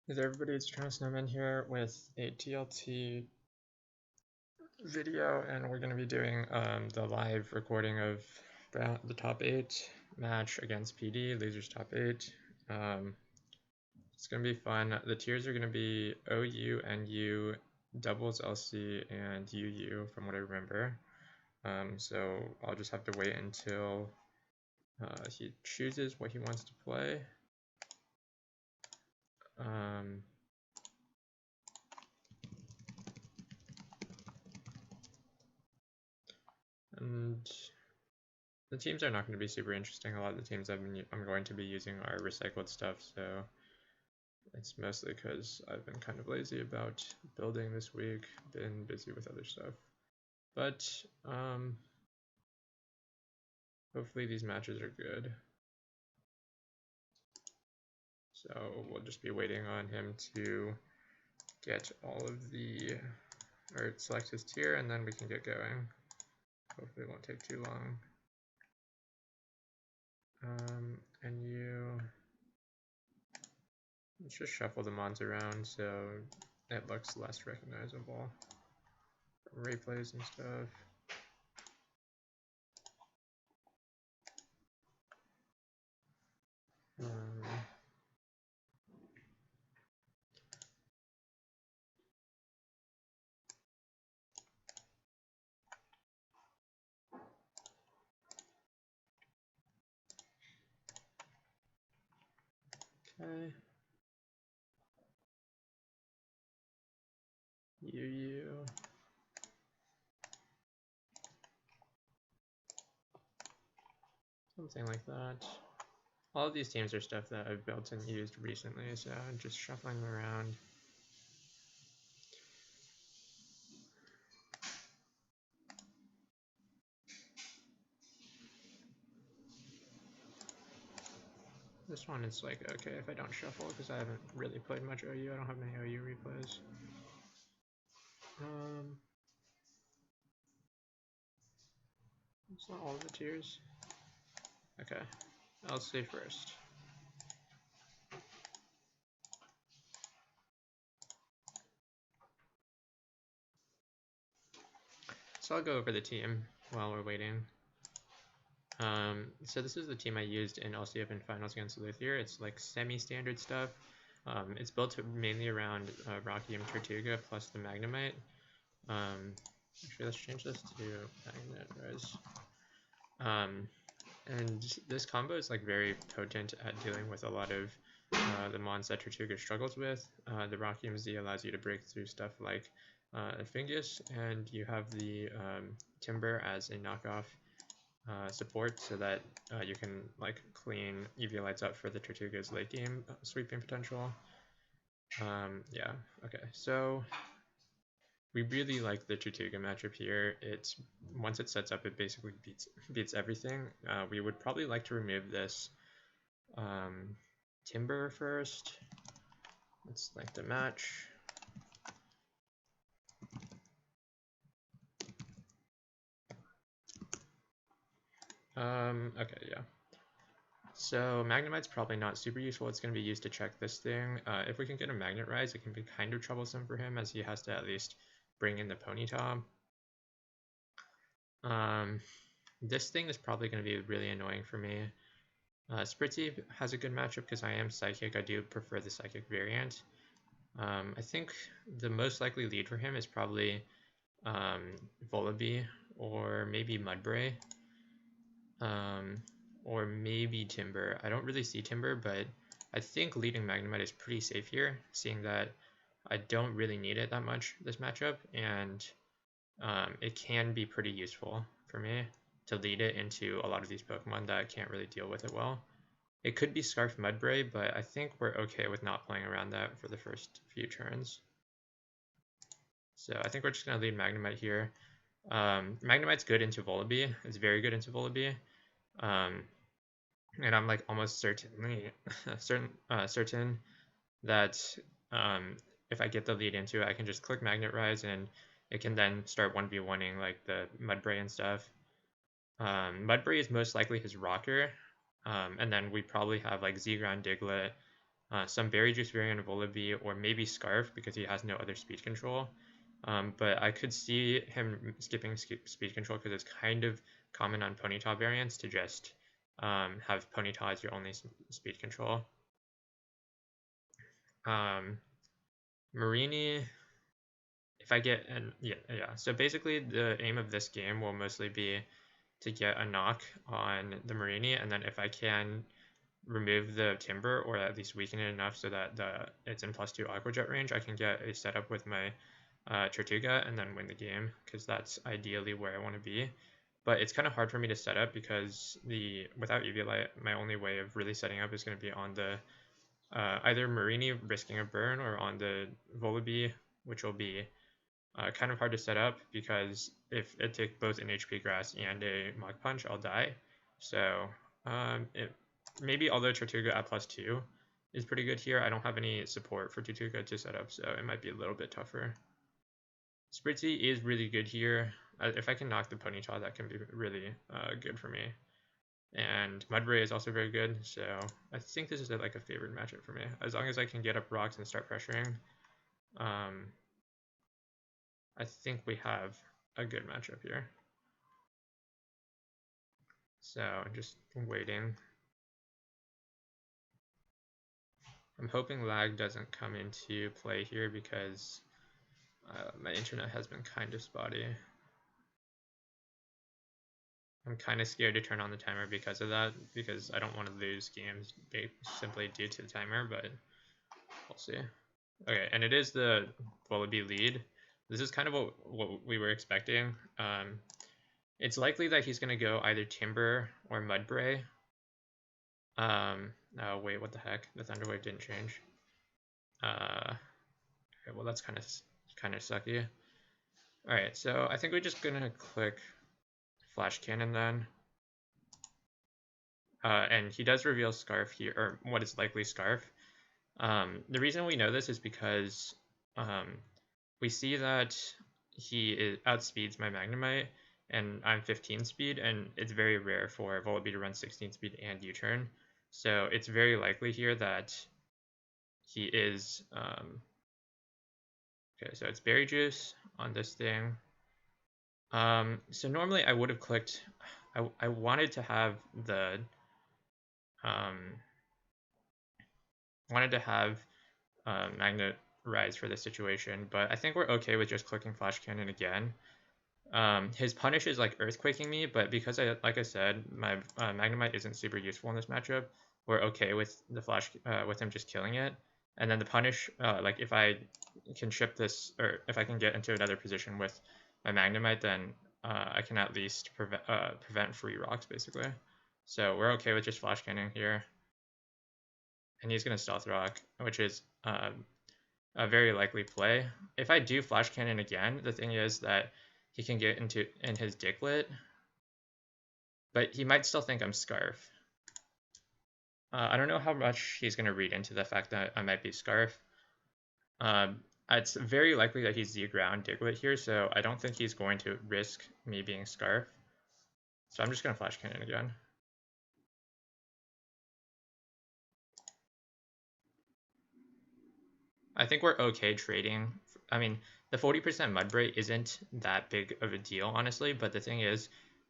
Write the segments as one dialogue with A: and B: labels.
A: Hey there everybody, it's Snowman here with a TLT video, and we're going to be doing the live recording of the top 8 match against PD, losers top 8. It's going to be fun. The tiers are going to be OU, NU, doubles LC, and UU from what I remember. So I'll just have to wait until he chooses what he wants to play. And the teams are not going to be super interesting. A lot of the teams I'm going to be using are recycled stuff, so it's mostly because I've been kind of lazy about building this week, been busy with other stuff. But hopefully these matches are good. So we'll just be waiting on him to get all of the, or select his tier, and then we can get going. Hopefully it won't take too long. Let's just shuffle the mons around so it looks less recognizable. Replays and stuff. Okay. UU. Something like that. All of these teams are stuff that I've built and used recently, so I'm just shuffling them around. This one is like okay if I don't shuffle because I haven't really played much OU. I don't have many OU replays. It's not all of the tiers. Okay, I'll say first. So I'll go over the team while we're waiting. So this is the team I used in LCF and finals against Luthier. It's like semi-standard stuff. It's built mainly around Rocky and Tortuga plus the Magnemite. Actually, let's change this to Magnet Res. And this combo is like very potent at dealing with a lot of the mons that Tortuga struggles with. The Rocky MZ allows you to break through stuff like Fingus, and you have the Timber as a knockoff support so that you can like clean EV lights up for the Tortuga's late game sweeping potential. Yeah, okay, so we really like the Tortuga matchup here. It's once it sets up, it basically beats everything. We would probably like to remove this Timber first. Let's like the match. Okay, yeah. So Magnemite's probably not super useful. It's going to be used to check this thing. If we can get a Magnet Rise, it can be kind of troublesome for him as he has to at least bring in the Ponyta. This thing is probably going to be really annoying for me. Spritzy has a good matchup because I am Psychic. I do prefer the Psychic variant. I think the most likely lead for him is probably Volibee or maybe Mudbray. Or maybe Timber. I don't really see Timber, but I think leading Magnemite is pretty safe here, seeing that I don't really need it that much this matchup, and it can be pretty useful for me to lead it into a lot of these Pokemon that can't really deal with it well. It could be Scarf Mudbray, but I think we're okay with not playing around that for the first few turns. So I think we're just going to lead Magnemite here. Magnemite's good into Volibee. It's very good into Volibee. And I'm like almost certainly certain that if I get the lead into it, I can just click Magnet Rise and it can then start 1v1ing like the Mudbray and stuff. Mudbray is most likely his rocker, and then we probably have like Z-Ground Diglett some Berry Juice variant of Volibear, or maybe Scarf because he has no other speed control. But I could see him skipping speed control because it's kind of common on Ponyta variants to just have Ponyta as your only speed control. Marini, if I get yeah. So basically, the aim of this game will mostly be to get a knock on the Marini, and then if I can remove the Timber or at least weaken it enough so that it's in +2 Aqua Jet range, I can get a setup with my Tortuga and then win the game, because that's ideally where I want to be. But it's kind of hard for me to set up because without Eviolite, my only way of really setting up is going to be on the either Marini risking a burn or on the Volibear, which will be kind of hard to set up because if it takes both an HP Grass and a Mach Punch, I'll die. So maybe although Tortuga at +2 is pretty good here, I don't have any support for Tortuga to set up, so it might be a little bit tougher. Spritzy is really good here. If I can knock the Ponyta, that can be really good for me. And Mudbray is also very good, so I think this is like a favorite matchup for me. As long as I can get up rocks and start pressuring, I think we have a good matchup here. So I'm just waiting. I'm hoping lag doesn't come into play here because my internet has been kind of spotty. I'm kind of scared to turn on the timer because of that, because I don't want to lose games simply due to the timer, but we'll see. Okay, and it is the Volibear lead. This is kind of what we were expecting. It's likely that he's going to go either Timber or Mudbray. Oh, wait, what the heck? The Thunder Wave didn't change. Okay, well, that's kind of sucky. Alright, so I think we're just going to click Flash Cannon then. And he does reveal Scarf here, or what is likely Scarf. The reason we know this is because we see that he outspeeds my Magnemite, and I'm 15 speed, and it's very rare for Volibee to run 16 speed and U-turn. So it's very likely here that he is... okay, so it's Berry Juice on this thing. So normally I would have clicked... I wanted to have the... Magnet Rise for this situation, but I think we're okay with just clicking Flash Cannon again. His punish is like earthquaking me, but because like I said, my Magnemite isn't super useful in this matchup, we're okay with the flash with him just killing it. And then the punish, like if I can ship this, or if I can get into another position with my Magnemite, then I can at least prevent free rocks basically. So we're okay with just flash cannon here. And he's gonna stealth rock, which is a very likely play. If I do flash cannon again, the thing is that he can get in his Diglett, but he might still think I'm Scarf. I don't know how much he's going to read into the fact that I might be Scarf. It's very likely that he's Z-ground Diglett here, so I don't think he's going to risk me being Scarf. So I'm just going to flash cannon again. I think we're okay trading. I mean, the 40% Mudbray isn't that big of a deal, honestly, but the thing is,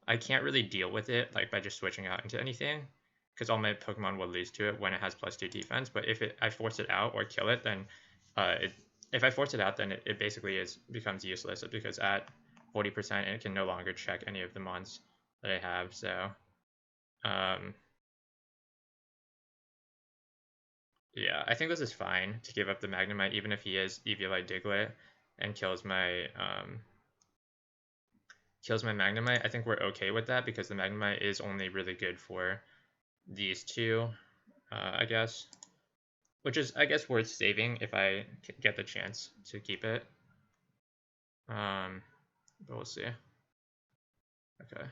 A: I can't really deal with it like by just switching out into anything, because all my Pokemon will lose to it when it has +2 defense. But if I force it out or kill it, then if I force it out, then it basically becomes useless, because at 40% it can no longer check any of the mons that I have. So yeah, I think this is fine to give up the Magnemite, even if he is Eviolite Diglett and kills my Magnemite. I think we're okay with that because the Magnemite is only really good for these two, I guess. Which is, I guess, worth saving if I get the chance to keep it. But we'll see. Okay.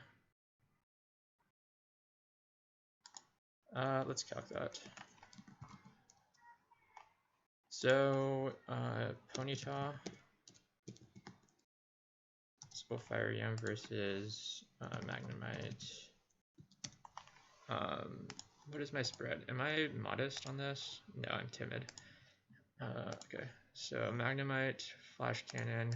A: Let's calc that. So, Ponyta, Spellfire Yam versus Magnemite. What is my spread? Am I modest on this? No, I'm timid. Okay, so Magnemite, Flash Cannon,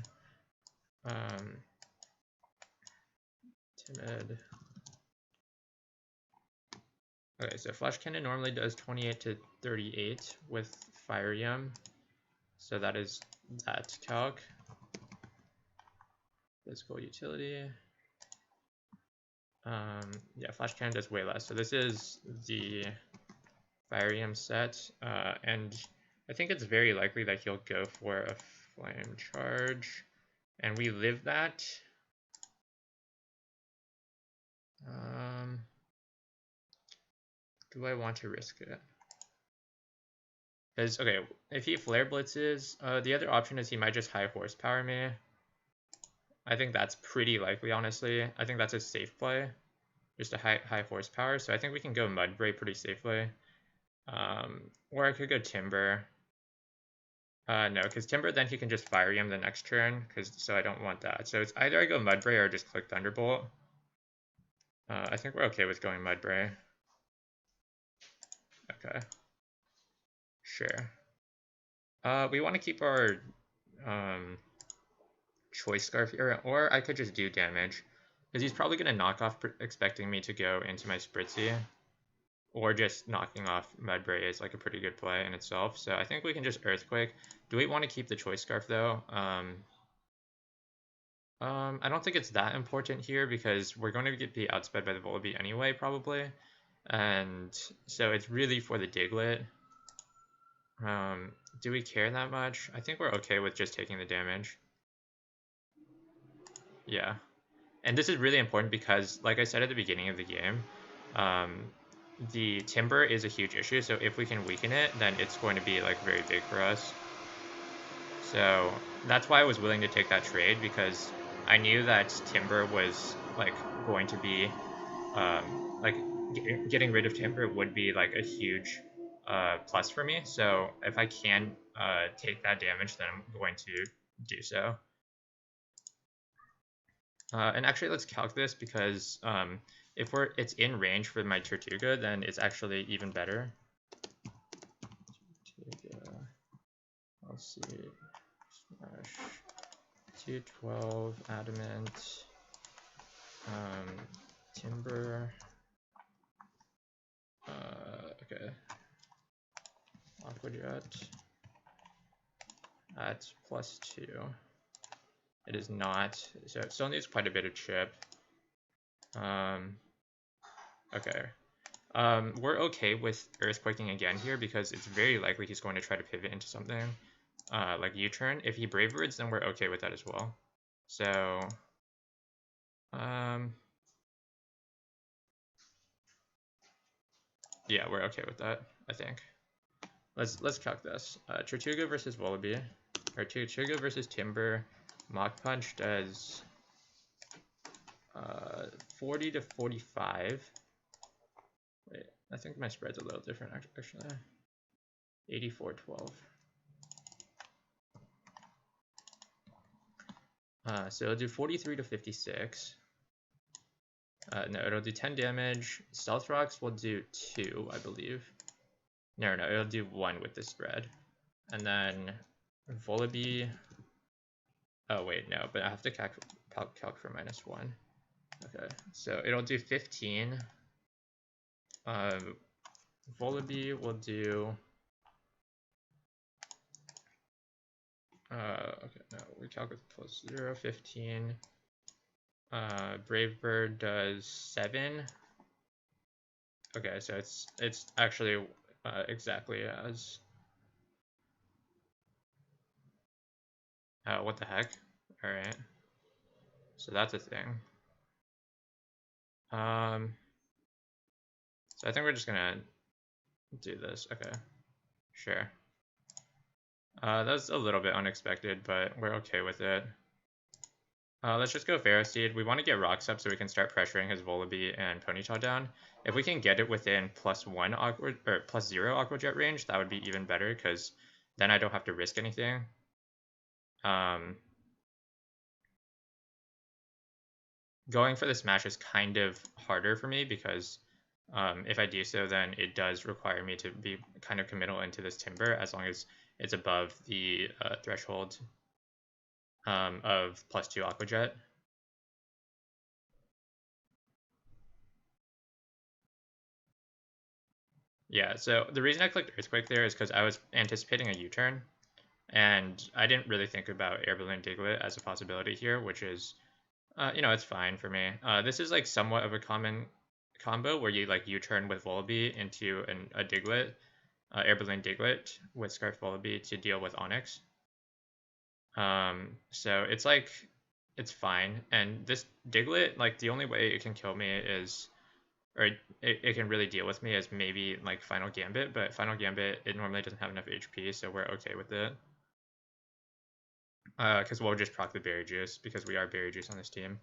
A: timid. Okay, so Flash Cannon normally does 28 to 38 with Fire Yum. So that is that calc. Physical utility. Yeah, Flash Cannon does way less. So this is the Fire Yum set. And I think it's very likely that he'll go for a Flame Charge. And we live that. Do I want to risk it? Because, okay, if he Flare Blitzes, the other option is he might just high horsepower me. I think that's pretty likely, honestly. I think that's a safe play. Just a high horsepower. So I think we can go Mudbray pretty safely. Or I could go Timber. No, because Timber, then he can just Fire Yum the next turn, so I don't want that. So it's either I go Mudbray or just click Thunderbolt. I think we're okay with going Mudbray. Okay. Sure. We want to keep our Choice Scarf here, or I could just do damage. Because he's probably going to knock off expecting me to go into my Spritzy. Or just knocking off Mudbray is like a pretty good play in itself. So I think we can just Earthquake. Do we want to keep the Choice Scarf though? I don't think it's that important here because we're going to be outsped by the Volibee anyway, probably. And so it's really for the Diglett. Do we care that much? I think we're okay with just taking the damage. Yeah. And this is really important because, like I said at the beginning of the game, the Timber is a huge issue. So if we can weaken it, then it's going to be like very big for us. So that's why I was willing to take that trade, because I knew that Timber was like going to be like getting rid of Timber would be like a huge plus for me. So if I can take that damage, then I'm going to do so. And actually, let's calc this, because if it's in range for my Tortuga, then it's actually even better. Tortuga, let's see, smash 212 adamant, timber. Okay, Aqua Jet at +2. It is not, so it still needs quite a bit of chip. Okay. We're okay with Earthquaking again here because it's very likely he's going to try to pivot into something like U-turn. If he Brave Birds, then we're okay with that as well. So, yeah, we're okay with that, I think. Let's calc this. Tortuga versus Volibee, or Tortuga versus Timber. Mach Punch does 40 to 45. Wait, I think my spread's a little different actually. 84-12. So it'll do 43 to 56. No, it'll do 10 damage. Stealth Rocks will do 2, I believe. No, it'll do 1 with the spread. And then Volibee. Oh, wait, no, but I have to calc for -1. Okay, so it'll do 15. Volibee will do. Okay, no, we calculate +0, 15. Brave Bird does 7. Okay, so it's actually exactly as. What the heck? All right. So that's a thing. So I think we're just gonna do this. Okay, sure. That's a little bit unexpected, but we're okay with it. Let's just go Ferroseed. We want to get Rocks up so we can start pressuring his Volibee and Ponyta down. If we can get it within +1 Aqua, or +0 Aqua Jet range, that would be even better, because then I don't have to risk anything. Going for the smash is kind of harder for me because If I do so, then it does require me to be kind of committal into this timber as long as it's above the threshold of +2 Aquajet. Yeah, so the reason I clicked Earthquake there is because I was anticipating a U-turn, and I didn't really think about Air Balloon Diglett as a possibility here, which is, it's fine for me. This is like somewhat of a common combo where you like U-turn with Volibee into a Diglett, Air Balloon Diglett with Scarf Volibee to deal with Onyx. So it's like, it's fine. And this Diglett, like the only way it can kill me is, or it can really deal with me is maybe like Final Gambit, but Final Gambit, it normally doesn't have enough HP, so we're okay with it. Because we'll just proc the Berry Juice, because we are Berry Juice on this team.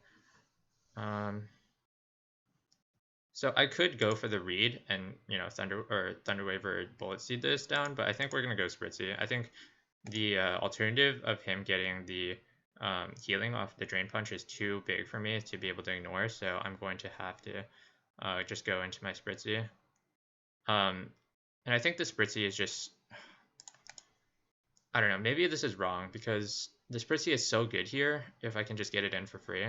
A: So I could go for the Reed and, Thunderwave or Bullet Seed this down, but I think we're going to go Spritzy. I think the alternative of him getting the healing off the Drain Punch is too big for me to be able to ignore, so I'm going to have to just go into my Spritzy. And I think the Spritzy is just, I don't know, maybe this is wrong, because the Spritzy is so good here if I can just get it in for free.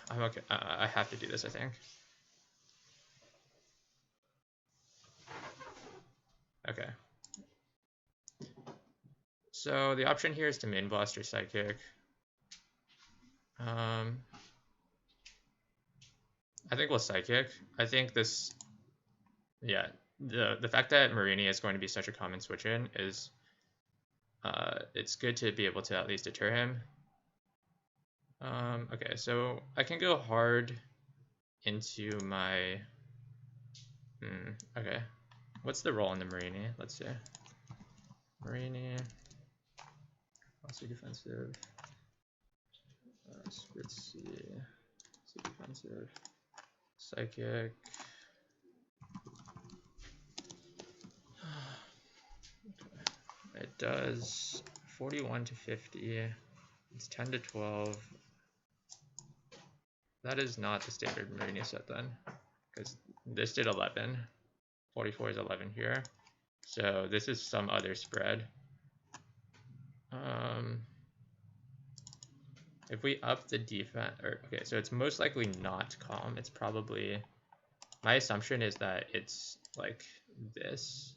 A: I'm okay. I have to do this, I think. Okay. So the option here is to Main Blast or Psychic. I think we'll Psychic. I think this, yeah, the fact that Marini is going to be such a common switch in is, it's good to be able to at least deter him. Okay, so I can go hard into my, okay. What's the roll on the Marini? Let's see. Marini, also defensive, Spritzy, defensive, Psychic. It does 41 to 50. It's 10 to 12. That is not the standard Marini set then, because this did 11. 44 is 11 here. So this is some other spread. If we up the defense, okay, so it's most likely not calm. It's probably, my assumption is that it's like this.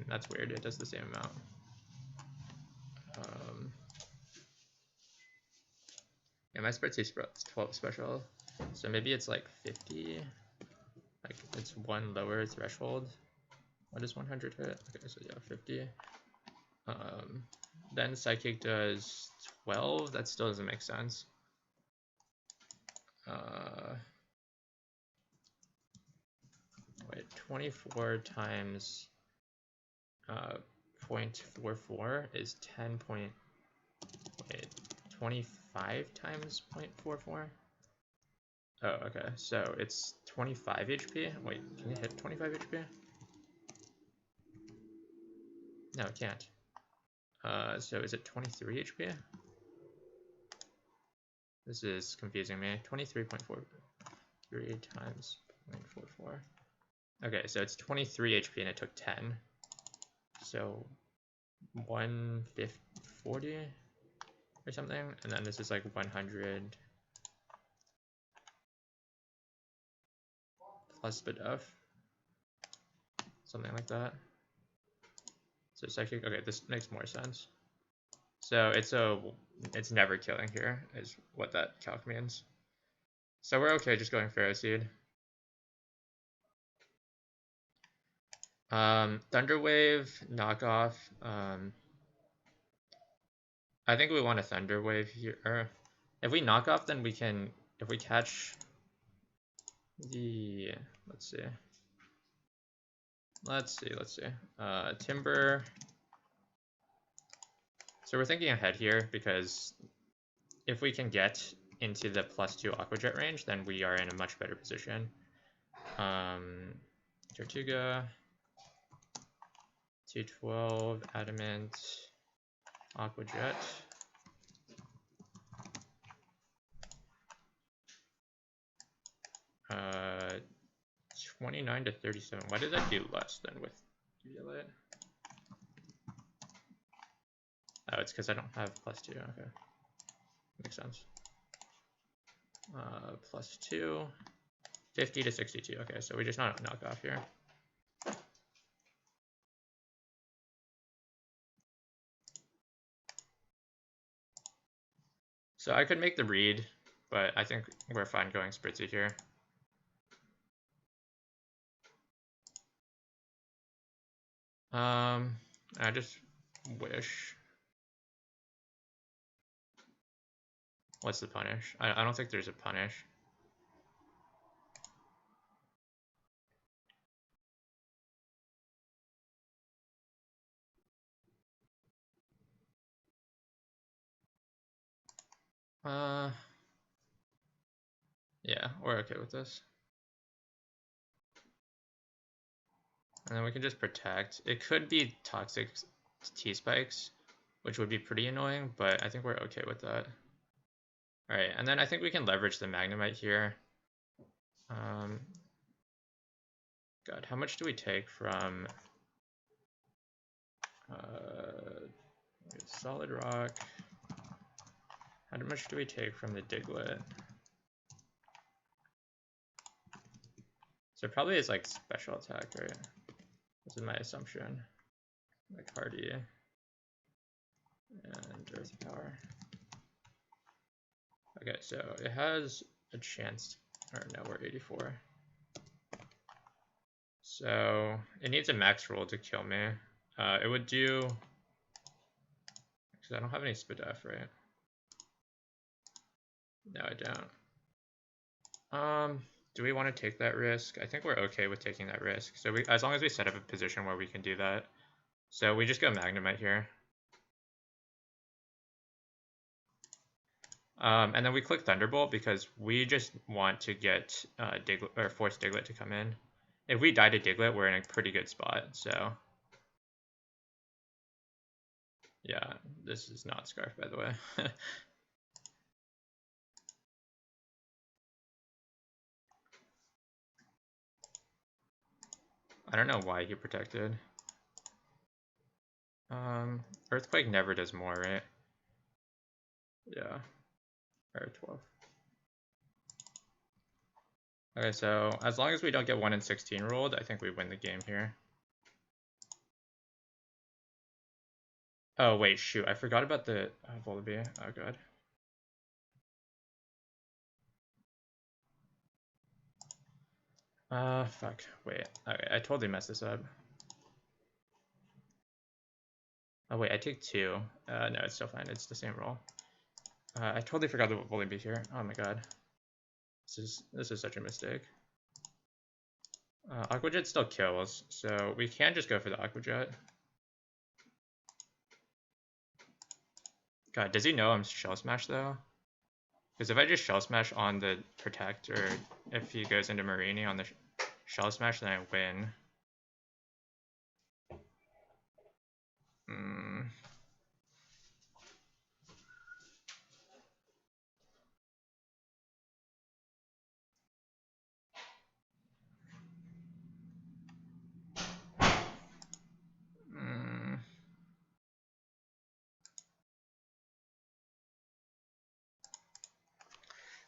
A: That's weird, it does the same amount. Yeah, my spreadsheet's 12 special, so maybe it's like 50. Like it's one lower threshold. What does 100 hit? Okay, so yeah, 50. Then Psychic does 12. That still doesn't make sense. Wait, 24 times 0.44 is 10 point. Wait, 25 times 0.44. Oh, okay. So it's 25 HP. Wait, can you hit 25 HP? No, it can't. So is it 23 HP? This is confusing me. 23.43 times 0.44. Okay, so it's 23 HP and it took 10. So 140 or something, and then this is like 100 plus buff, something like that. So Psychic, okay, this makes more sense. So it's never killing here is what that calc means. So we're okay just going Pharaoh Seed. Thunderwave, knockoff. I think we want a Thunderwave here. If we knock off, then we can, if we catch the, let's see. Timber. So we're thinking ahead here because if we can get into the +2 Aquajet range, then we are in a much better position. Tortuga, 212, Adamant, Aquajet. Uh, 29 to 37. Why did that do less than with TLT? Oh, it's because I don't have +2. Okay, makes sense. +2, 50 to 62. Okay, so we just knock off here. So I could make the read, but I think we're fine going spritzy here. I just wish. What's the punish? I don't think there's a punish. Yeah, we're okay with this. And then we can just protect. It could be toxic T-spikes, which would be pretty annoying, but I think we're okay with that. All right, and then I think we can leverage the Magnemite here. God, how much do we take from Solid Rock? How much do we take from the Diglett? So probably it's like special attack, right? This is my assumption. Like Hardy and Earth Power. Okay, so it has a chance, or no, we're 84. So it needs a max roll to kill me. It would do, because I don't have any Spadef, right? No, I don't. Do we want to take that risk? I think we're okay with taking that risk. So as long as we set up a position where we can do that. So we just go Magnemite here. And then we click Thunderbolt because we just want to get Diglett, or force Diglett to come in. If we die to Diglett, we're in a pretty good spot. So yeah, this is not Scarf, by the way. I don't know why he protected. Earthquake never does more, right? Yeah. Or 12. Okay, so as long as we don't get 1 in 16 rolled, I think we win the game here. Oh, wait, shoot. I forgot about the Volibee. Oh, God. Fuck. Wait. Okay, I totally messed this up. Oh, wait, I take 2. No, it's still fine. It's the same roll. I totally forgot the Volibee here. Oh, my God. This is such a mistake. Aqua Jet still kills, so we can just go for the Aqua Jet. God, does he know I'm Shell Smash, though? Because if I just Shell Smash on the Protect, or if he goes into Marini on the Shell Smash, then I win.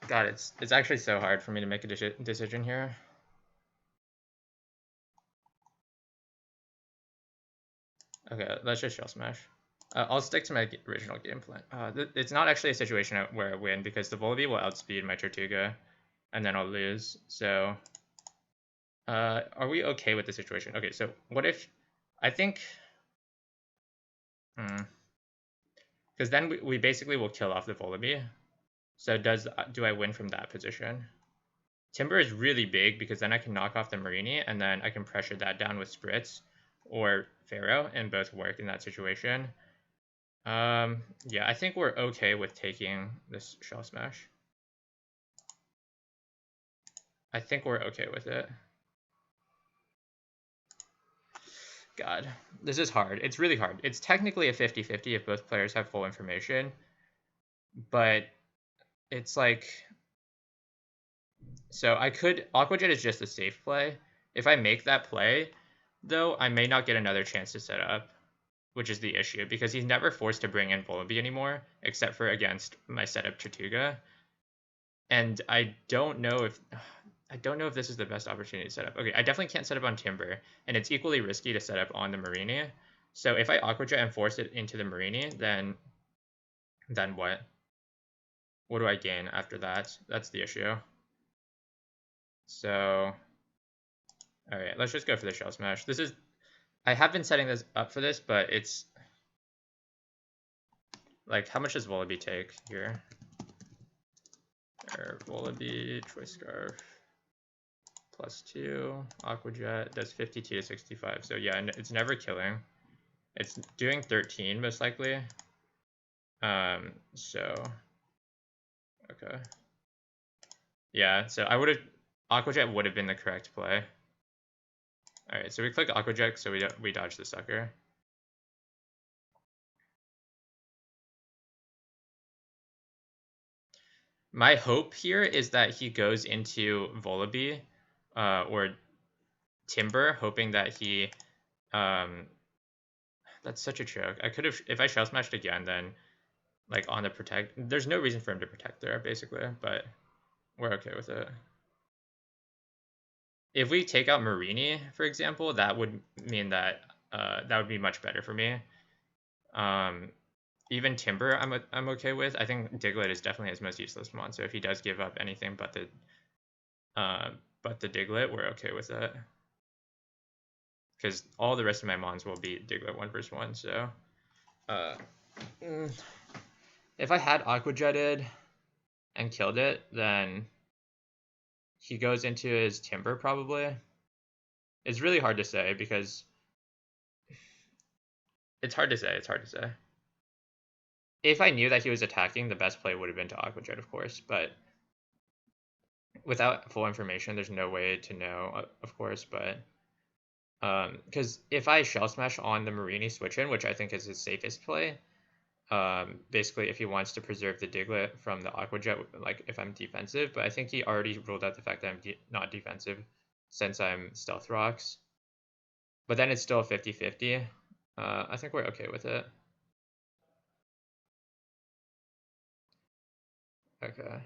A: God, it's actually so hard for me to make a decision here. Okay, let's just Shell Smash. I'll stick to my original game plan. It's not actually a situation where I win because the Volibee will outspeed my Tortuga, and then I'll lose. So, are we okay with the situation? Okay, so what if, I think, because then we basically will kill off the Volibee. So do I win from that position? Timber is really big because then I can knock off the Marini and then I can pressure that down with Spritz or Pharaoh and both work in that situation. Yeah, I think we're okay with taking this Shell Smash. I think we're okay with it. God, this is hard. It's really hard. It's technically a 50-50 if both players have full information, but it's like, So I could Aqua Jet is just a safe play. If I make that play, though, I may not get another chance to set up, which is the issue because he's never forced to bring in Volibee anymore, except for against my setup Tortuga. And I don't know if this is the best opportunity to set up. Okay, I definitely can't set up on Timber, and it's equally risky to set up on the Marini. So if I Aqua Jet and force it into the Marini, then what? What do I gain after that? That's the issue. So, all right, let's just go for the Shell Smash. I have been setting this up for this, but it's like, how much does Volibee take here? Or Volibee, Choice Scarf, +2, Aqua Jet does 52 to 65. So yeah, it's never killing. It's doing 13 most likely. So, okay. Yeah, so Aqua Jet would have been the correct play. All right, so we click Aqua Jet, so we dodge the sucker. My hope here is that he goes into Volibee or Timber, hoping that he that's such a choke. I could have, if I Shell Smashed again, then like on the protect, there's no reason for him to protect there basically, but we're okay with it. If we take out Marini, for example, that would mean that that would be much better for me. Even Timber, I'm okay with. I think Diglett is definitely his most useless mon. So if he does give up anything but the Diglett, we're okay with it. Because all the rest of my mons will be Diglett 1v1. So if I had Aqua Jetted and killed it, then he goes into his Timber probably. It's really hard to say because it's hard to say. If I knew that he was attacking, the best play would have been to Aqua Jet, of course, but without full information, there's no way to know, of course, but because if I Shell Smash on the Marini switch in, which I think is his safest play, basically if he wants to preserve the Diglett from the Aqua Jet, like if I'm defensive, but I think he already ruled out the fact that I'm not defensive since I'm Stealth Rocks. But then it's still 50-50. I think we're okay with it. Okay.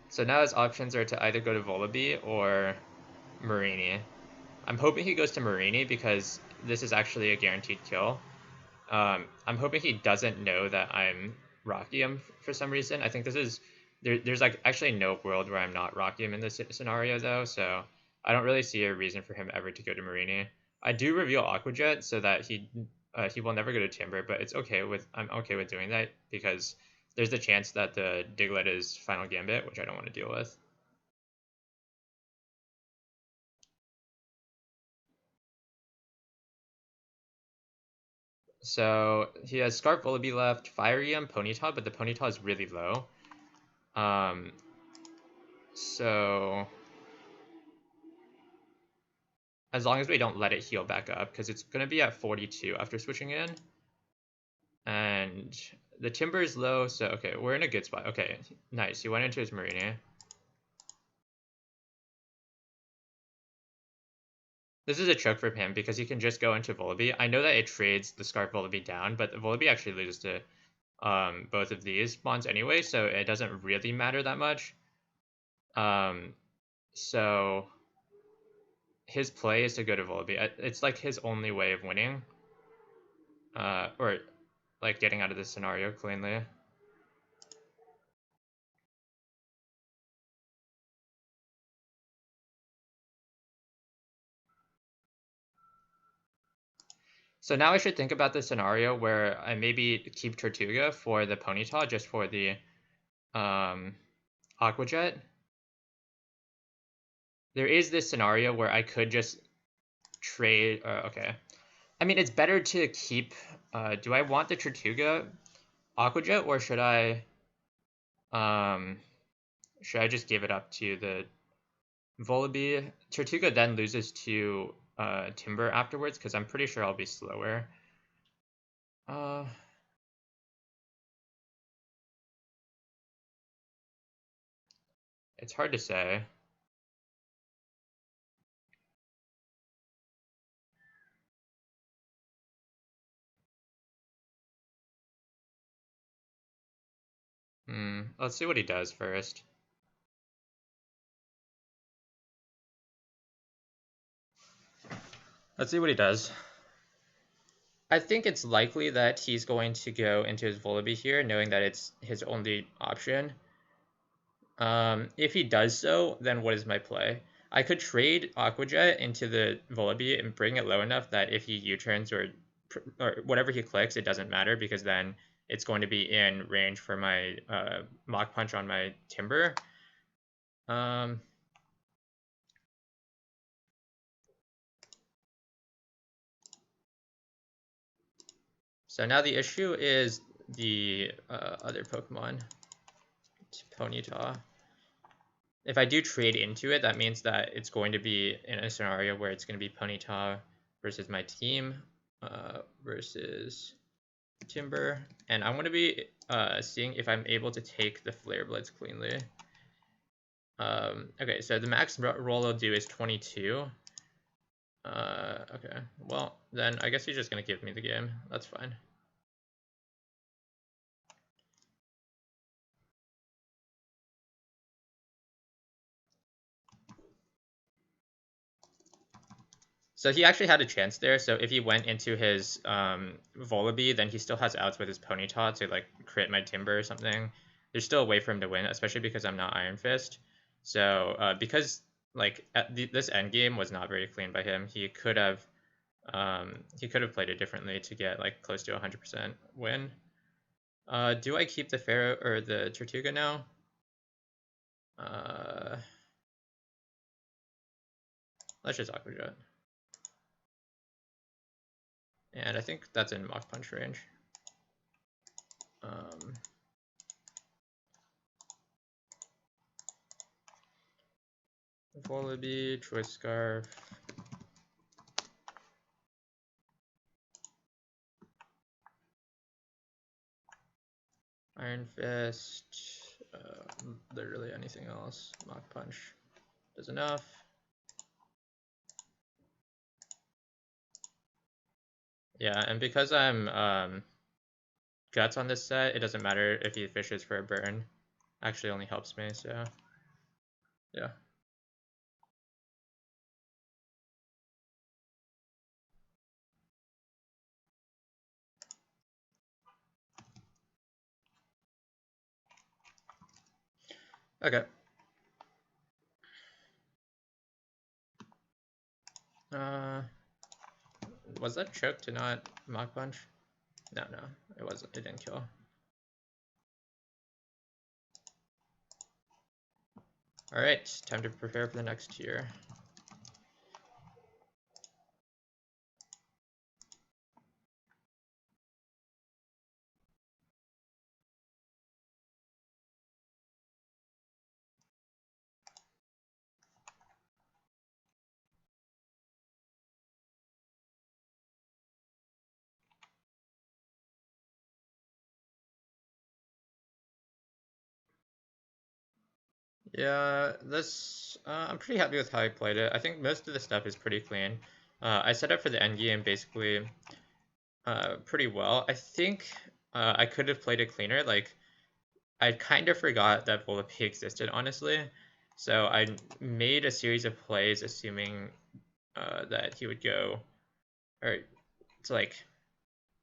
A: So now his options are to either go to Volibee or Marini. I'm hoping he goes to Marini because this is actually a guaranteed kill. I'm hoping he doesn't know that I'm Rocky him for some reason. I think this is there's like actually no world where I'm not Rocky him in this scenario though, so I don't really see a reason for him ever to go to Marini. I do reveal Aqua Jet so that he will never go to Timber, but I'm okay with doing that because there's the chance that the Diglett is Final Gambit, which I don't want to deal with. So he has Scarf Volibee left, Fiery Ponyta, but the Ponyta is really low. So as long as we don't let it heal back up, because it's going to be at 42 after switching in. And the Timber is low, so okay, we're in a good spot. Okay, nice. He went into his Marini. This is a choke for him because he can just go into Volibee. I know that it trades the Scarf Volibee down, but the Volibee actually loses to both of these mons anyway, so it doesn't really matter that much. So his play is to go to Volibee. It's like his only way of winning. Or like getting out of this scenario cleanly. So now I should think about the scenario where I maybe keep Tortuga for the Ponyta just for the Aqua Jet. There is this scenario where I could just trade. Okay. I mean, it's better to keep. Do I want the Tortuga Aqua Jet or should I just give it up to the Volibee? Tortuga then loses to Timber afterwards because I'm pretty sure I'll be slower. It's hard to say. Let's see what he does first. Let's see what he does. I think it's likely that he's going to go into his Volibee here, knowing that it's his only option. If he does so, then what is my play? I could trade Aqua Jet into the Volibee and bring it low enough that if he U-turns or whatever he clicks, it doesn't matter because then it's going to be in range for my Mach Punch on my Timber. So now the issue is the other Pokemon, Ponyta. If I do trade into it, that means that it's going to be in a scenario where it's going to be Ponyta versus my team versus Timber. And I'm going to be seeing if I'm able to take the Flare Blitz cleanly. Okay, so the max roll I'll do is 22. Okay, well, then I guess he's just going to give me the game. That's fine. So he actually had a chance there. So if he went into his Volibee, then he still has outs with his Ponyta to like crit my Timber or something. There's still a way for him to win, especially because I'm not Iron Fist. So because like this end game was not very clean by him, he could have played it differently to get like close to 100% win. Do I keep the Pharaoh or the Tortuga now? Let's just Aqua Jet. And I think that's in Mach Punch range. Volibee, Choice Scarf. Iron Fist. Literally anything else. Mach Punch does enough. Yeah, and because I'm Guts on this set, it doesn't matter if he fishes for a burn. Actually only helps me, so yeah. Okay. Was that choke to not Mach Punch? No, it wasn't. It didn't kill. Alright, time to prepare for the next tier. Yeah, this I'm pretty happy with how I played it. I think most of the stuff is pretty clean. I set up for the end game basically pretty well. I think I could have played it cleaner. Like I kind of forgot that Volapy existed, honestly. So I made a series of plays assuming that he would go, or it's like,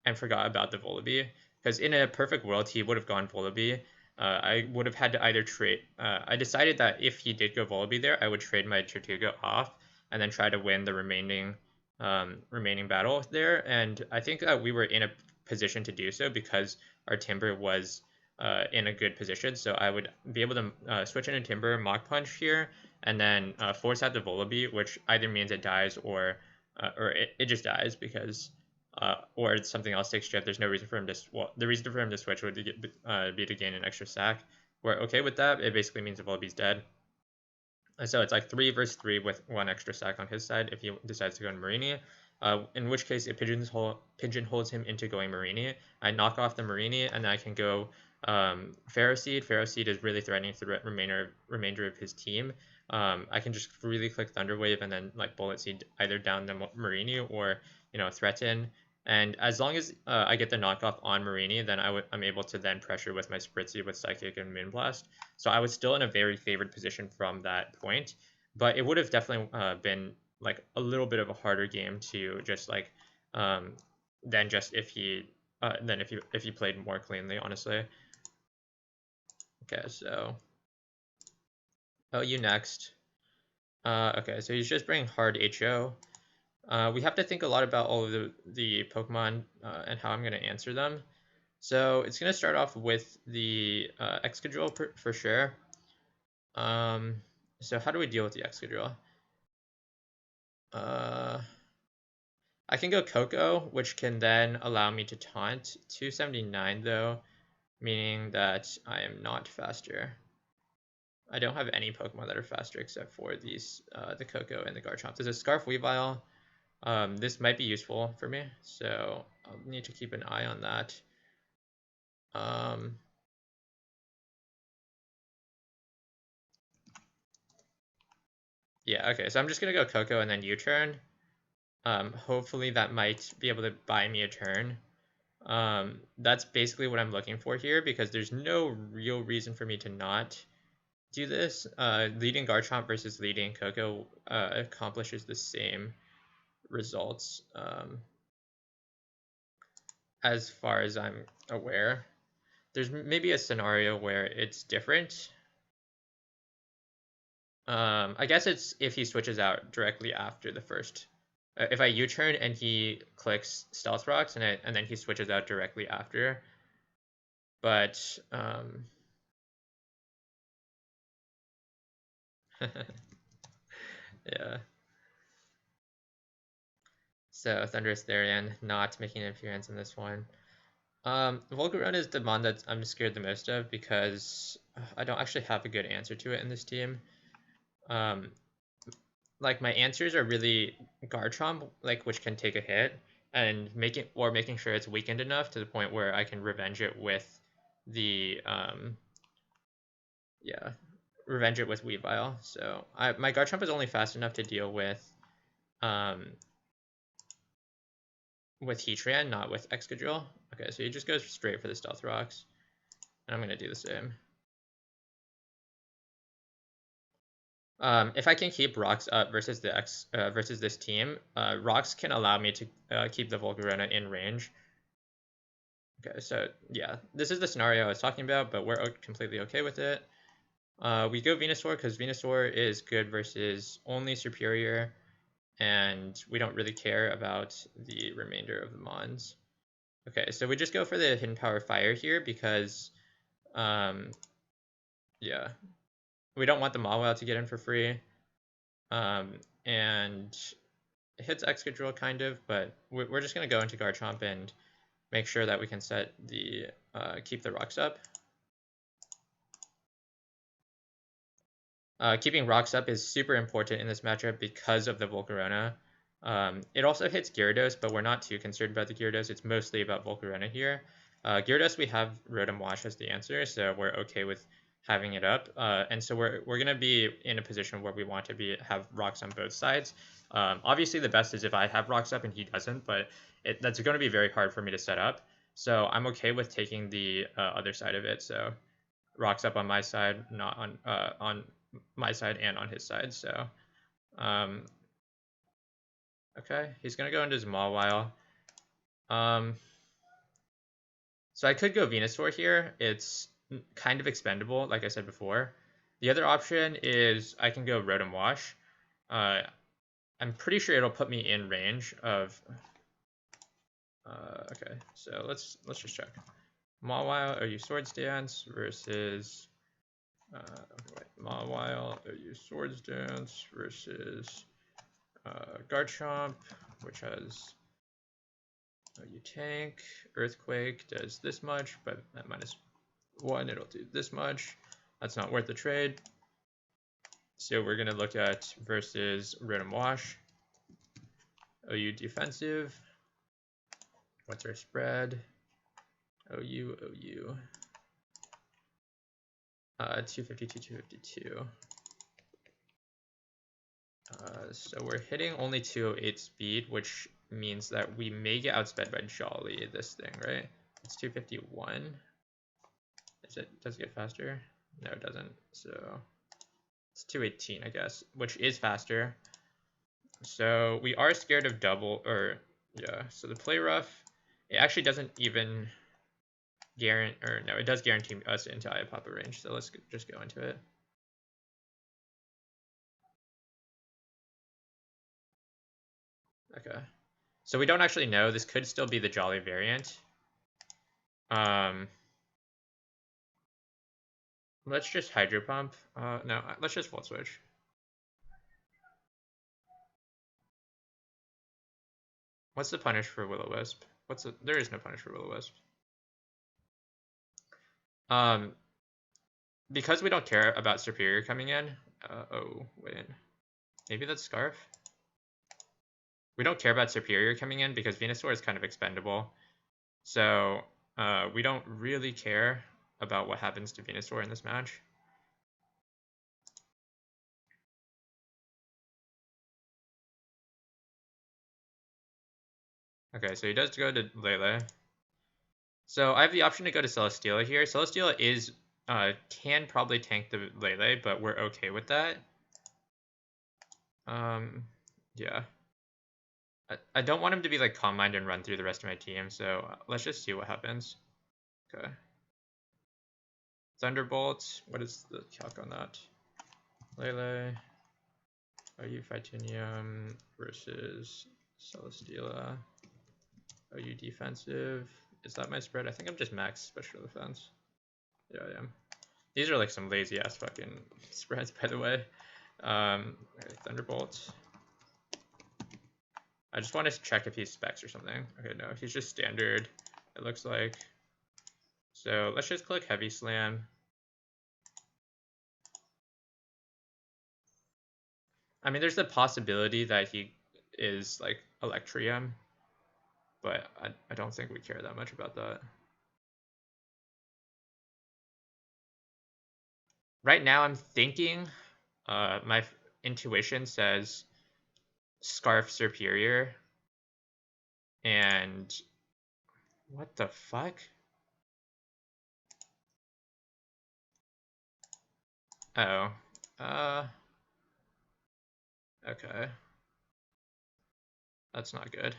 A: and forgot about the Volibee. Because in a perfect world, he would have gone Volibee. I would have had to either trade. I decided that if he did go Volibee there, I would trade my Tortuga off and then try to win the remaining battle there. And I think that we were in a position to do so because our Timber was in a good position. So I would be able to switch into Timber, Mach Punch here, and then force out the Volibee, which either means it dies or it just dies because or something else takes chip. There's no reason for him to. Well, the reason for him to switch would be to gain an extra sack. We're okay with that. It basically means the Volbee's dead. And so it's like 3 versus 3 with 1 extra sack on his side if he decides to go in Marini. In which case it pigeonholes him into going Marini. I knock off the Marini and then I can go Pharaoh Seed is really threatening to the remainder of his team. I can just really click Thunderwave and then like Bullet Seed either down the Marini or threaten. And as long as I get the knockoff on Marini, then I'm able to then pressure with my Spritzy with Psychic and Moonblast. So I was still in a very favored position from that point, but it would have definitely been like a little bit of a harder game to just like than just if he played more cleanly, honestly. Okay, so you next. Okay, so he's just bringing hard HO. We have to think a lot about all of the Pokemon and how I'm going to answer them. So it's going to start off with the Excadrill for sure. So how do we deal with the Excadrill? I can go Coco, which can then allow me to taunt. 279 though, meaning that I am not faster. I don't have any Pokemon that are faster except for these, the Coco and the Garchomp. There's a Scarf Weavile. This might be useful for me, so I'll need to keep an eye on that. Yeah, okay, so I'm just gonna go Coco and then U-turn. Hopefully that might be able to buy me a turn. That's basically what I'm looking for here because there's no real reason for me to not do this. Leading Garchomp versus leading Coco accomplishes the same results as far as I'm aware. There's maybe a scenario where it's different. I guess it's if he switches out directly after the first. If I U-turn and he clicks Stealth Rocks and then he switches out directly after. But yeah. So Thunderous Therian not making an appearance in this one. Volcarona is the mon that I'm scared the most of because I don't actually have a good answer to it in this team. Like my answers are really Garchomp, like which can take a hit, and making sure it's weakened enough to the point where I can revenge it with the revenge it with Weavile. So my Garchomp is only fast enough to deal with Heatran, not with Excadrill. Okay, so he just goes straight for the Stealth Rocks, and I'm gonna do the same. If I can keep Rocks up versus versus this team, Rocks can allow me to keep the Volcarona in range. Okay, so yeah, this is the scenario I was talking about, but we're completely okay with it. We go Venusaur because Venusaur is good versus only Superior, and we don't really care about the remainder of the Mons. Okay, so we just go for the Hidden Power Fire here because, yeah, we don't want the Mawile to get in for free. And it hits Excadrill kind of, but we're just going to go into Garchomp and make sure that we can set the keep the rocks up. Keeping rocks up is super important in this matchup because of the Volcarona. It also hits Gyarados, but we're not too concerned about the Gyarados. It's mostly about Volcarona here. Gyarados, we have Rotom Wash as the answer, so we're okay with having it up. And so we're going to be in a position where we want to have rocks on both sides. Obviously, the best is if I have rocks up and he doesn't, but that's going to be very hard for me to set up. So I'm okay with taking the other side of it. So rocks up on my side, not on my side and on his side. So okay, he's gonna go into his Mawile. So I could go Venusaur here. It's kind of expendable, like I said before. The other option is I can go Rotom Wash. I'm pretty sure it'll put me in range of. Okay, so let's just check. Mawile OU Swords Dance versus Mawile OU Swords Dance versus Garchomp, which has OU Tank. Earthquake does this much, but at -1 it'll do this much. That's not worth the trade. So we're going to look at versus Rotom Wash. OU defensive. What's our spread? OU. 252, 252. So we're hitting only 208 speed, which means that we may get outsped by Jolly this thing, right? It's 251. Does it get faster? No, it doesn't. So it's 218, I guess, which is faster. So we are scared of double, or yeah. So the play rough, it actually doesn't even guarantee, or no, it does guarantee us into Iapapa range. So let's just go into it. Okay. So we don't actually know. This could still be the Jolly variant. Let's just Hydro Pump. No, let's just Volt Switch. What's the punish for Will-O-Wisp? There is no punish for Will-O-Wisp. Because we don't care about Superior coming in. Oh, wait. Maybe that's Scarf? We don't care about Superior coming in because Venusaur is kind of expendable. So we don't really care about what happens to Venusaur in this match. Okay, so he does go to Lele. So I have the option to go to Celesteela here. Celesteela is can probably tank the Lele, but we're okay with that. Yeah. I don't want him to be like Calm Mind and run through the rest of my team, so let's just see what happens. Okay. Thunderbolt. What is the calc on that? Lele. OU Fightinium versus Celesteela. OU defensive. Is that my spread? I think I'm just max special defense. Yeah, I am. These are like some lazy ass fucking spreads, by the way. Thunderbolt. I just want to check if he's specs or something. Okay, no, he's just standard, it looks like. So let's just click Heavy Slam. I mean, there's the possibility that he is like Electrium, but I don't think we care that much about that. Right now, I'm thinking, my intuition says Scarf Superior, and what the fuck? Oh, okay. That's not good.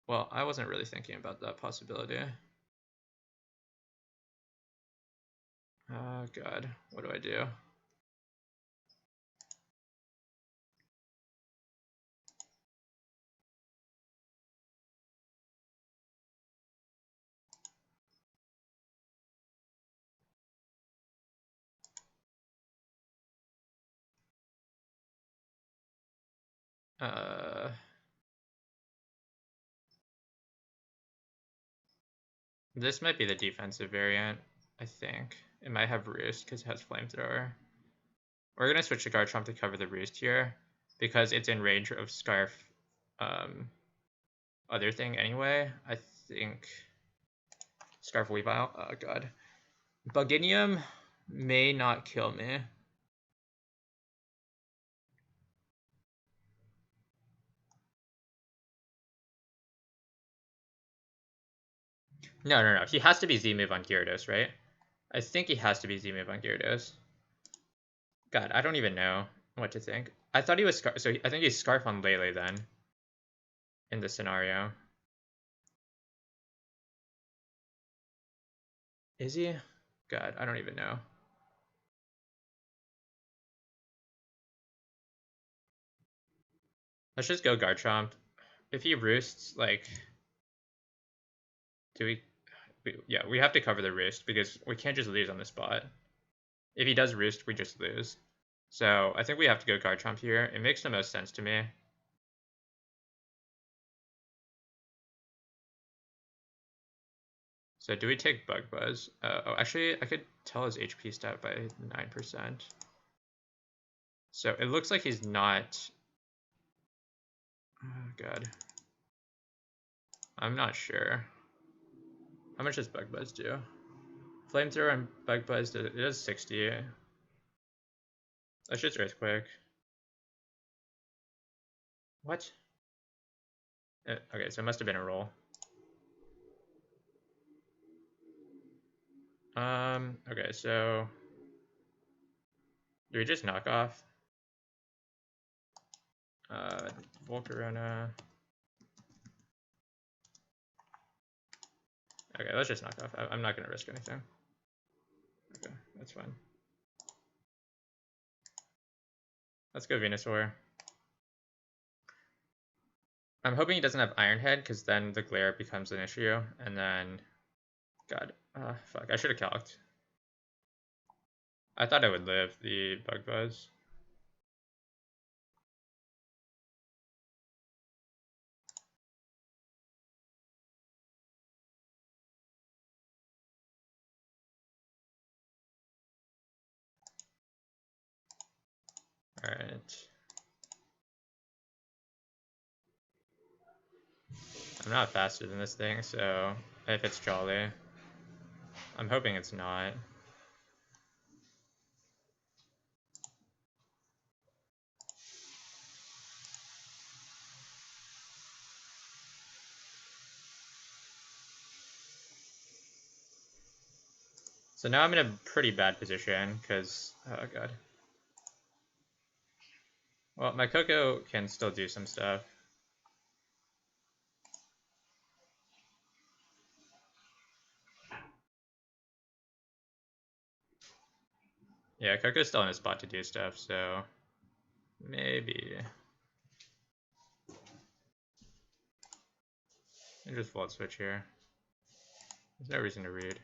A: Well, I wasn't really thinking about that possibility. Oh god, what do I do? This might be the defensive variant, I think. It might have Roost because it has Flamethrower. We're going to switch to Garchomp to cover the Roost here because it's in range of Scarf other thing anyway. I think Scarf Weavile. Oh god. Buginium may not kill me. No. He has to be Z-move on Gyarados, right? I think he has to be Z-move on Gyarados. God, I don't even know what to think. I thought he was Scarf, so I think he's Scarf on Lele then. In this scenario. Is he? God, I don't even know. Let's just go Garchomp. If he roosts, like, do we yeah, we have to cover the roost because we can't just lose on the spot. If he does roost, we just lose. So I think we have to go Garchomp here. It makes the most sense to me. So do we take Bug Buzz? Oh, actually, I could tell his HP stat by 9%. So it looks like he's not... Oh, God. I'm not sure. How much does Bug Buzz do? Flamethrower and Bug Buzz, it does 60. That's just Earthquake. What? Okay, so it must have been a roll. Okay, so do we just knock off? Volcarona. Okay, let's just knock off. I'm not gonna risk anything. Okay, that's fine. Let's go Venusaur. I'm hoping he doesn't have Iron Head, because then the glare becomes an issue, and then... God, fuck, I should have calced. I thought I would live the Bug Buzz. Alright. I'm not faster than this thing, so if it's Jolly. I'm hoping it's not. So now I'm in a pretty bad position, because... Oh god. Well, my Coco can still do some stuff. Yeah, Coco's still in a spot to do stuff, so... Maybe... I just Volt Switch here. There's no reason to read.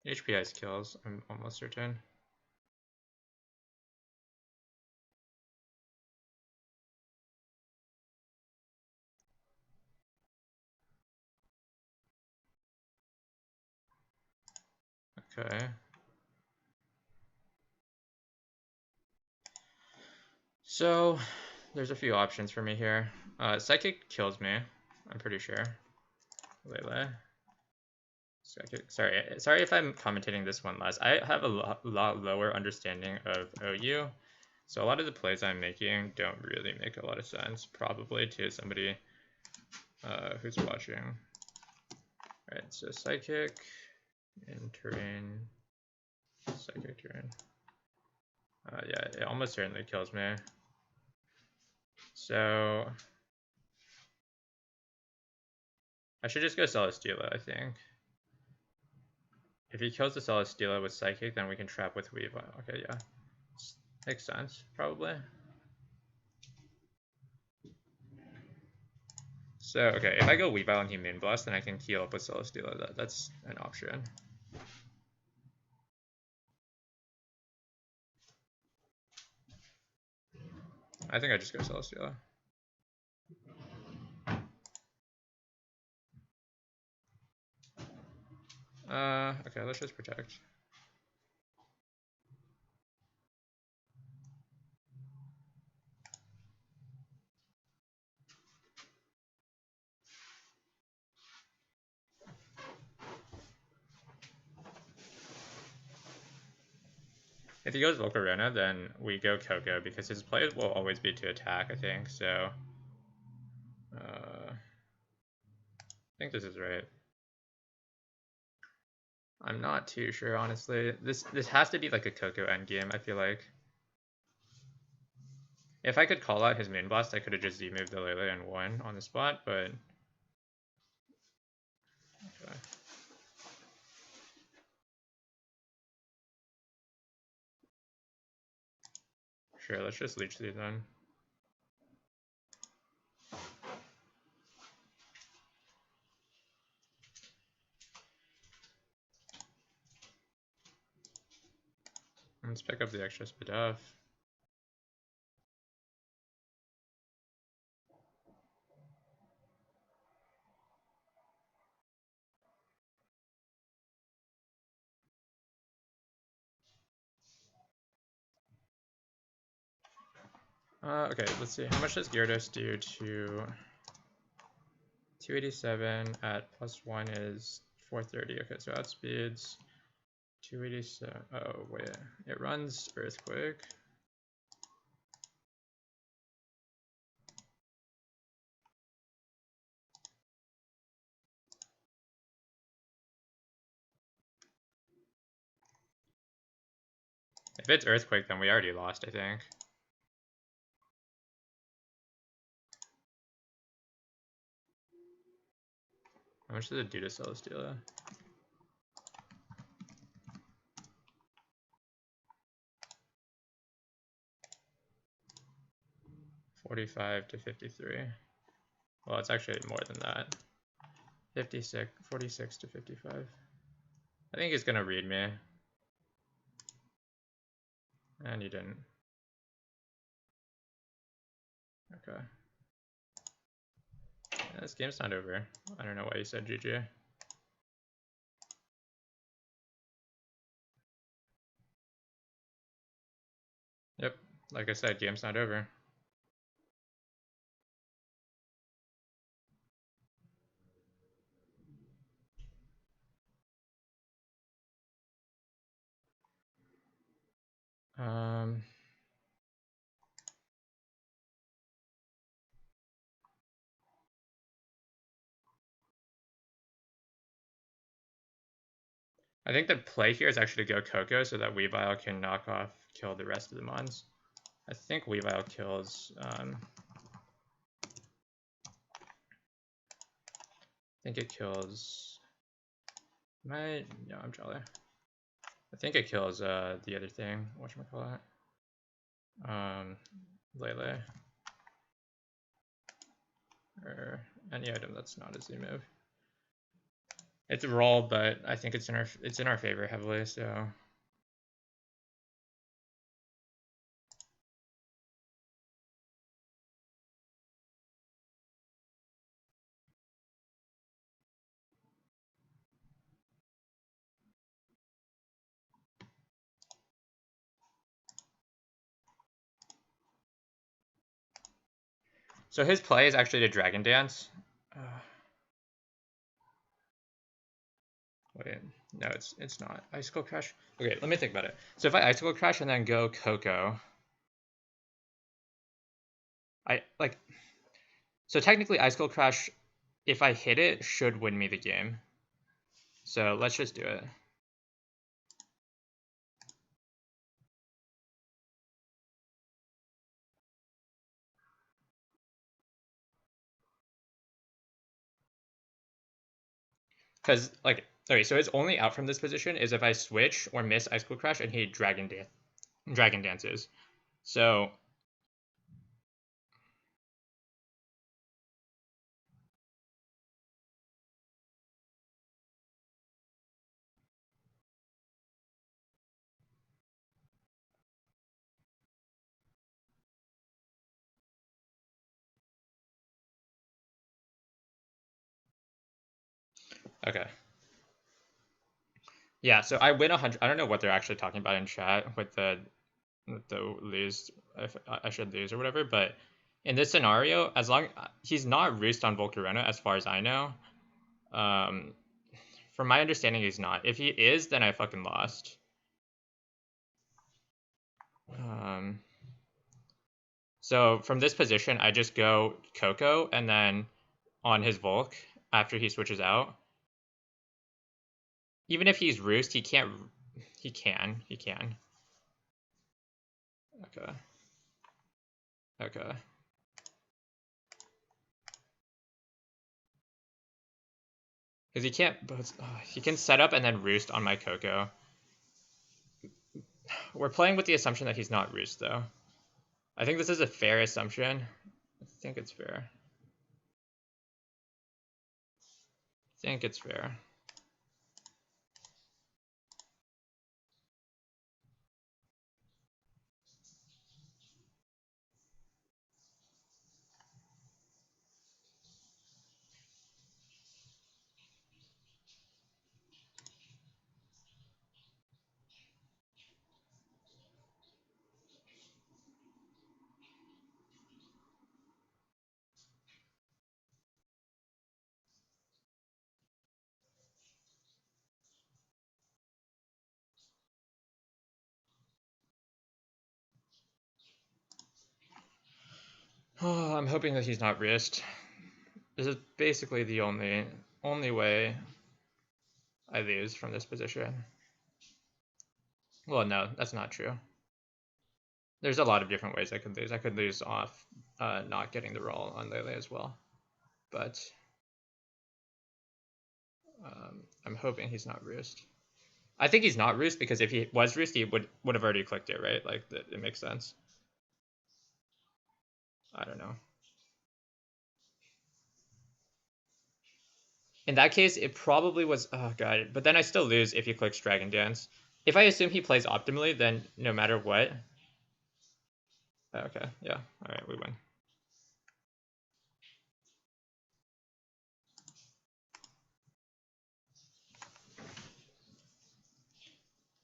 A: HP Ice kills, I'm almost certain. Okay. So, there's a few options for me here. Psychic kills me, I'm pretty sure. Lele. Psychic. Sorry if I'm commentating this one less. I have a lot lower understanding of OU, so a lot of the plays I'm making don't really make a lot of sense, probably to somebody who's watching. Alright, so Psychic, in terrain, Psychic terrain. Yeah, it almost certainly kills me. So I should just go Celesteela, I think. If he kills the Celesteela with Psychic, then we can trap with Weavile. Okay, yeah. Makes sense, probably. So, okay, if I go Weavile and he Moonblast, then I can heal up with Celesteela. That's an option. I think I just go Celesteela. Okay, let's just protect. If he goes Volcarona, then we go Coco, because his play will always be to attack, I think, so... I think this is right. I'm not too sure, honestly. This has to be like a Coco endgame, I feel like. If I could call out his Moonblast, I could have just Z-moved the Lele and won on the spot, but... Okay. Sure, let's just Leech Seed then. Let's pick up the extra Spadaf. Okay, let's see. How much does Gyarados do to 287 at +1 is 430. Okay, so outspeeds 287. Oh, wait. It runs Earthquake. If it's Earthquake, then we already lost, I think. How much does it do to Celesteela? 45 to 53. Well, it's actually more than that. 46 to 55. I think he's gonna read me. And he didn't. Okay. Yeah, this game's not over. I don't know why you said GG. Yep, like I said, game's not over. I think the play here is actually to go Coco so that Weavile can knock off, kill the rest of the mons. I think Weavile kills. I think it kills. No, I'm jolly. I think it kills the other thing. Whatchamacallit? Lele. Or any item that's not a Z move. It's a roll, but I think it's in our favor heavily, so. So his play is actually to Dragon Dance. Wait, no, it's not. Icicle Crash. Okay, let me think about it. So if I Icicle Crash and then go Coco, so technically Icicle Crash, if I hit it, should win me the game. So let's just do it. Because, like, okay, so his only out from this position is if I switch or miss Icicle Crash and he Dragon Dances. So okay. Yeah, so I win 100. I don't know what they're actually talking about in chat with the lose, if I should lose or whatever, but in this scenario, as long he's not roost on Volcarona as far as I know. From my understanding, he's not. If he is, then I fucking lost. So from this position, I just go Coco and then on his Volk after he switches out. Even if he's roost, he can't. He can. Okay. Okay. Because he can't. He can set up and then roost on my Coco. We're playing with the assumption that he's not roost though. I think this is a fair assumption. I think it's fair. Oh, I'm hoping that he's not wrist. This is basically the only way I lose from this position. Well, no, that's not true. There's a lot of different ways I could lose. I could lose off not getting the roll on Lele as well. But I'm hoping he's not roost. I think he's not roost because if he was roost, he would have already clicked it, right? Like, it makes sense. I don't know. In that case, it probably was. Oh god! But then I still lose if he clicks Dragon Dance. If I assume he plays optimally, then no matter what. Okay, yeah. All right, we win.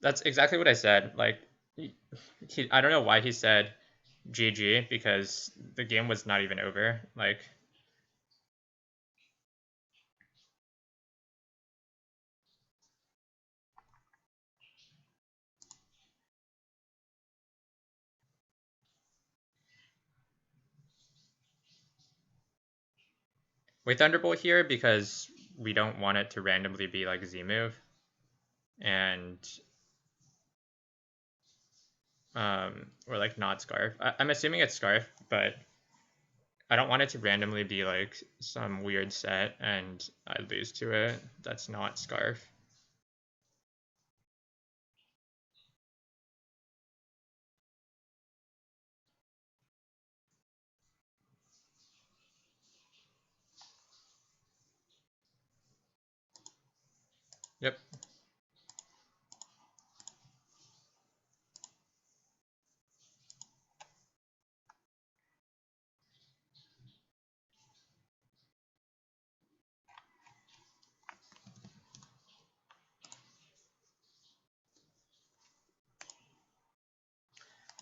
A: That's exactly what I said. Like, I don't know why he said GG because the game was not even over. Like, we Thunderbolt here because we don't want it to randomly be like Z move, and or like not Scarf. I'm assuming it's Scarf, but I don't want it to randomly be like some weird set and I lose to it. That's not Scarf. Yep.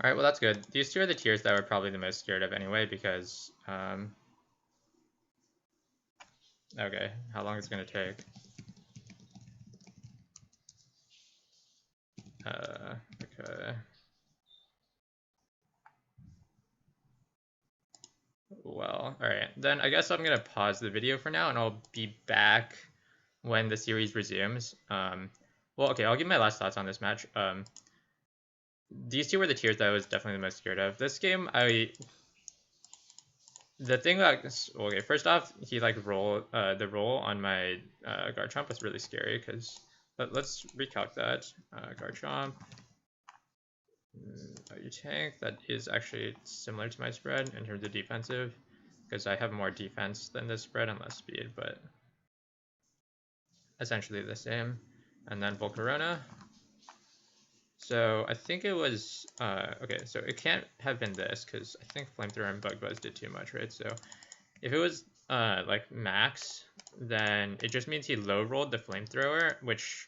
A: All right, well, that's good. These two are the tiers that we're probably the most scared of anyway because, okay, how long is it going to take? Okay. Well, all right. Then I guess I'm going to pause the video for now and I'll be back when the series resumes. Well, okay, I'll give my last thoughts on this match. These two were the tiers that I was definitely the most scared of. This game, the thing that, okay, first off, he like the roll on my Garchomp was really scary because let's recalc that. Garchomp, you tank, that is actually similar to my spread in terms of defensive because I have more defense than this spread and less speed, but essentially the same. And then Volcarona. So I think it was, okay, so it can't have been this because I think Flamethrower and Bug Buzz did too much, right? So if it was like max, then it just means he low rolled the Flamethrower, which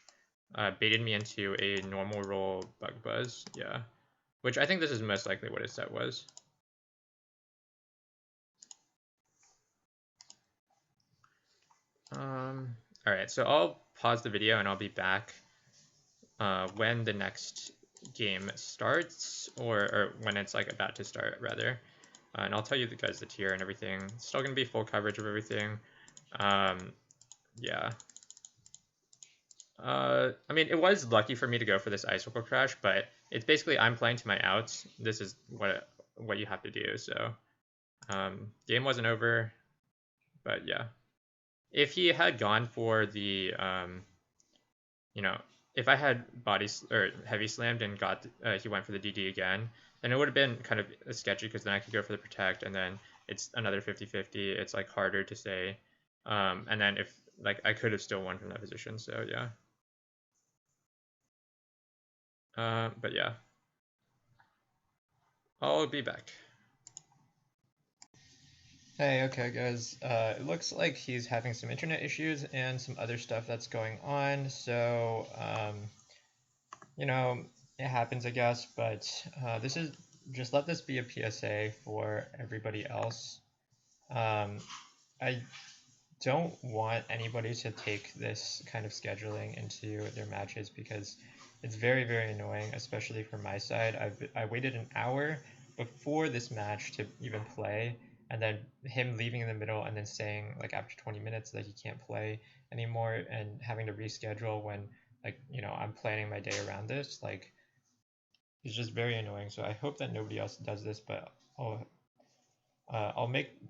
A: baited me into a normal roll Bug Buzz, yeah. Which I think this is most likely what his set was. Alright, so I'll pause the video and I'll be back when the next game starts, or when it's like about to start rather. And I'll tell you guys the tier and everything. It's still gonna be full coverage of everything. Yeah. I mean, it was lucky for me to go for this Icicle Crash, but it's basically I'm playing to my outs. This is what you have to do. So, game wasn't over, but yeah. If he had gone for the, you know, if I had or heavy slammed and got he went for the DD again, then it would have been kind of sketchy because then I could go for the protect and then it's another 50-50. It's like harder to say. And then if like I could have still won from that position. So yeah. But yeah, I'll be back. Hey, okay guys, it looks like he's having some internet issues and some other stuff that's going on, so, you know, it happens I guess, but this is, just let this be a PSA for everybody else. I don't want anybody to take this kind of scheduling into their matches because it's very, very annoying, especially from my side. I waited an hour before this match to even play, and then him leaving in the middle and then saying like after 20 minutes that he can't play anymore and having to reschedule when like I'm planning my day around this. Like it's just very annoying. So I hope that nobody else does this, but I'll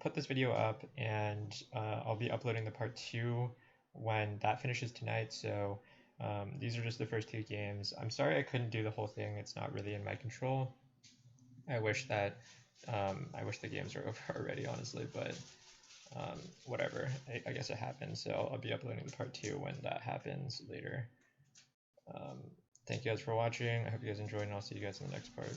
A: put this video up, and I'll be uploading the part 2 when that finishes tonight. So these are just the first 2 games. I'm sorry I couldn't do the whole thing. It's not really in my control. I wish the games were over already, honestly, but whatever. I guess it happens. So I'll be uploading the part 2 when that happens later. Thank you guys for watching. I hope you guys enjoyed, and I'll see you guys in the next part.